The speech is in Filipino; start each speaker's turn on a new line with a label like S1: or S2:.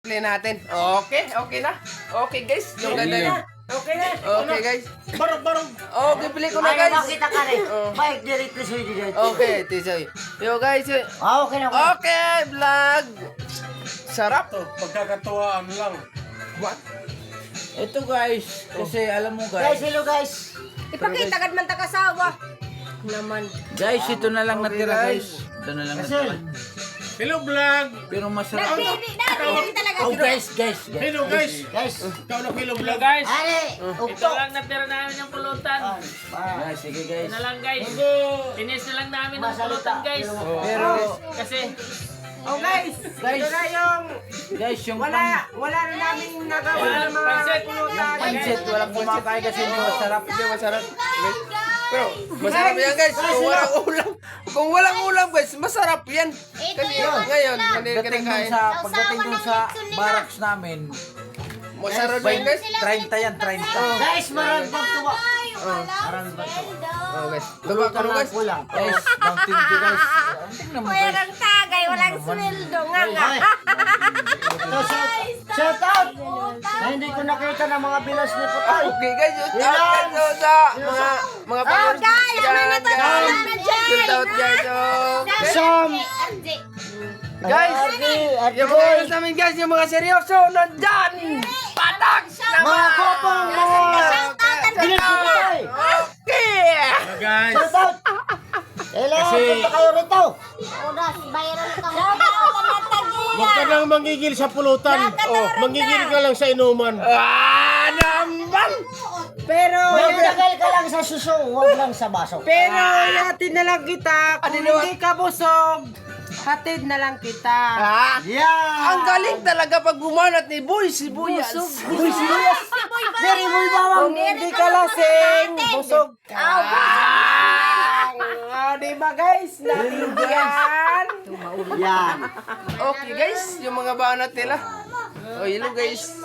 S1: Play natin. Okay, okay na. Okay guys, yung ganda na.
S2: Okay na.
S1: Okay guys.
S3: Barog.
S1: Okay, bili ko na
S2: Ay,
S1: guys.
S2: makita ka rin. Bike direct na suyo dito.
S1: Okay, tisoy. Yo guys.
S2: Okay na.
S1: Okay, vlog. Sarap.
S3: Ito, pagkakatuwaan lang.
S1: What?
S4: Ito guys, kasi alam mo
S2: Guys,
S4: guys.
S2: hello guys.
S5: Ipakita agad man takasawa. Naman.
S4: Guys, ito na lang natira guys. Ito na lang
S2: Kasi,
S4: natira.
S3: Hello vlog.
S4: Pero masarap.
S5: Dati talaga.
S4: Oh guys.
S3: Hello guys.
S2: guys.
S3: Ikaw na hello vlog.
S6: Guys,
S2: Are,
S6: ito
S2: ukto.
S6: lang natira namin yung pulutan.
S4: Guys, sige guys.
S6: Ito na lang guys.
S2: Hindi.
S6: Tinis na lang namin ang
S2: Masalita.
S6: pulutan guys.
S4: Pero
S6: Kasi
S5: Oh guys,
S4: Guys.
S5: ito na yung
S4: yung
S5: wala na namin nagawa
S6: walang
S5: ng mga
S6: pansit.
S4: pancit, walang kumakain kasi hindi masarap.
S1: Hindi masarap. Guys. Pero masarap yan guys. Kung walang ulam. Kung walang ulam guys, masarap yan. Kasi ngayon, hindi kinakain.
S4: Pagdating dun sa barracks namin,
S1: Masarap
S4: by
S1: yan guys.
S4: 30 yan, 30.
S2: Guys, marami pang tuwa.
S1: Oh guys. Diba ka guys?
S2: Kulang.
S4: Guys, mountain dew guys. Tingnan mo guys.
S5: walang tagay, walang sweldo nga nga.
S2: Ay. Ito, shout out. Na hindi ko nakita ng mga bilas ni Patay.
S1: Okay guys, shout out guys sa mga followers
S5: guys,
S1: dyan,
S5: ano na to?
S1: guys. Shout out guys. Okay.
S2: Sam.
S1: Guys,
S2: Ardi,
S1: yung mga followers namin guys, yung mga seryoso, nandyan! Patak!
S2: Mga kopong, mga bilis ni Patay.
S1: Okay!
S3: Guys.
S2: Shout out. Kailangan punta kayo rito.
S3: Huwag ka nang manggigil sa pulutan. Manggigil ka lang sa inuman.
S1: Naman!
S5: Pero,
S2: Magdagal ka lang sa suso, huwag lang sa baso.
S5: pero hatid na lang kita. Kung
S1: Ano
S5: hindi ka busog, hatid na lang kita.
S2: Yeah.
S1: Ang galing talaga pag bumanat ni Boy Sibuyas.
S2: Uy, serious. Very muy bawang.
S5: Kung hindi ka lasing, busog ka. Diba guys? Natindihan.
S2: Yan.
S1: Okay guys, yung mga banat nila. Oh, hello guys.